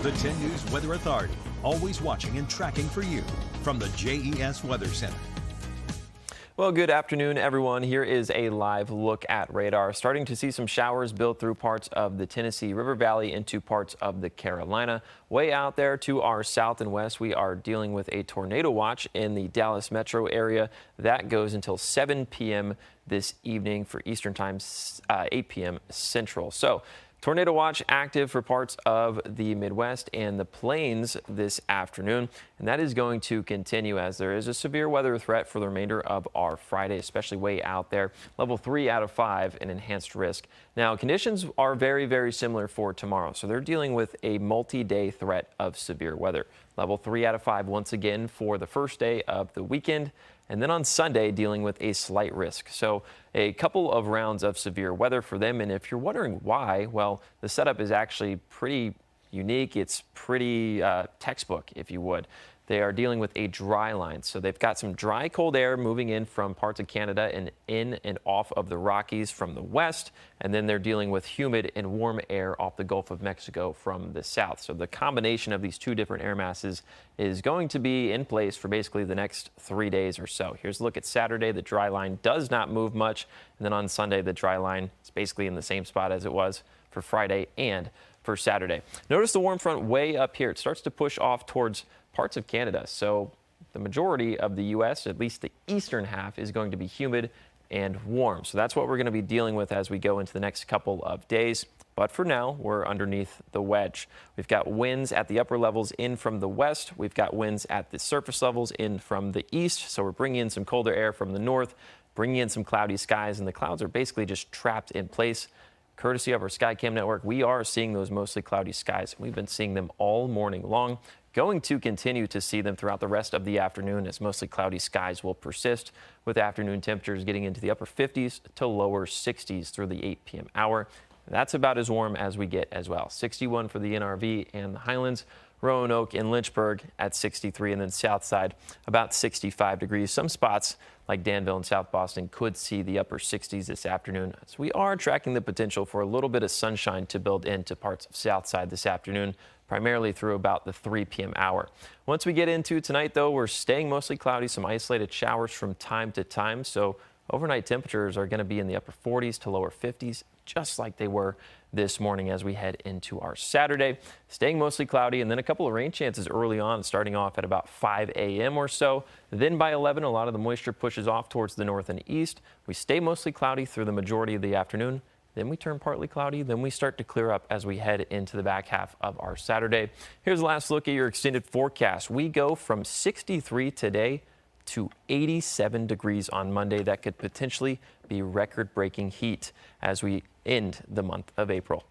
The 10 News Weather Authority, always watching and tracking for you from the JES Weather Center. Well, good afternoon, everyone. Here is a live look at radar. Starting to see some showers build through parts of the Tennessee River Valley into parts of the Carolina. Way out there to our south and west, we are dealing with a tornado watch in the Dallas metro area. That goes until 7 p.m. this evening for Eastern Time, 8 p.m. Central. So, tornado watch active for parts of the Midwest and the Plains this afternoon, and that is going to continue as there is a severe weather threat for the remainder of our Friday, especially way out there. Level 3 out of 5, an enhanced risk. Now, conditions are very, very similar for tomorrow, so they're dealing with a multi-day threat of severe weather. Level 3 out of 5 once again for the first day of the weekend. And then on Sunday, dealing with a slight risk. So a couple of rounds of severe weather for them. And if you're wondering why, well, the setup is actually pretty unique. It's pretty textbook, if you would. They are dealing with a dry line. So they've got some dry, cold air moving in from parts of Canada and in and off of the Rockies from the west. And then they're dealing with humid and warm air off the Gulf of Mexico from the south. So the combination of these two different air masses is going to be in place for basically the next 3 days or so. Here's a look at Saturday. The dry line does not move much. And then on Sunday, the dry line is basically in the same spot as it was for Friday and for Saturday. Notice the warm front way up here. It starts to push off towards parts of Canada. So the majority of the U.S., at least the eastern half, is going to be humid and warm. So that's what we're going to be dealing with as we go into the next couple of days. But for now, we're underneath the wedge. We've got winds at the upper levels in from the west. We've got winds at the surface levels in from the east. So we're bringing in some colder air from the north, bringing in some cloudy skies, and the clouds are basically just trapped in place. Courtesy of our Skycam network, we are seeing those mostly cloudy skies. We've been seeing them all morning long. Going to continue to see them throughout the rest of the afternoon as mostly cloudy skies will persist, with afternoon temperatures getting into the upper 50s to lower 60s through the 8 p.m. hour. That's about as warm as we get as well. 61 for the NRV and the Highlands, Roanoke and Lynchburg at 63, and then south side about 65 degrees. Some spots like Danville and South Boston could see the upper 60s this afternoon. So we are tracking the potential for a little bit of sunshine to build into parts of south side this afternoon, primarily through about the 3 p.m. hour. Once we get into tonight, though, we're staying mostly cloudy, some isolated showers from time to time. So overnight temperatures are going to be in the upper 40s to lower 50s, just like they were this morning as we head into our Saturday. Staying mostly cloudy, and then a couple of rain chances early on, starting off at about 5 a.m. or so. Then by 11, a lot of the moisture pushes off towards the north and east. We stay mostly cloudy through the majority of the afternoon. Then we turn partly cloudy. Then we start to clear up as we head into the back half of our Saturday. Here's the last look at your extended forecast. We go from 63 today to 87 degrees on Monday. That could potentially be record-breaking heat as we end the month of April.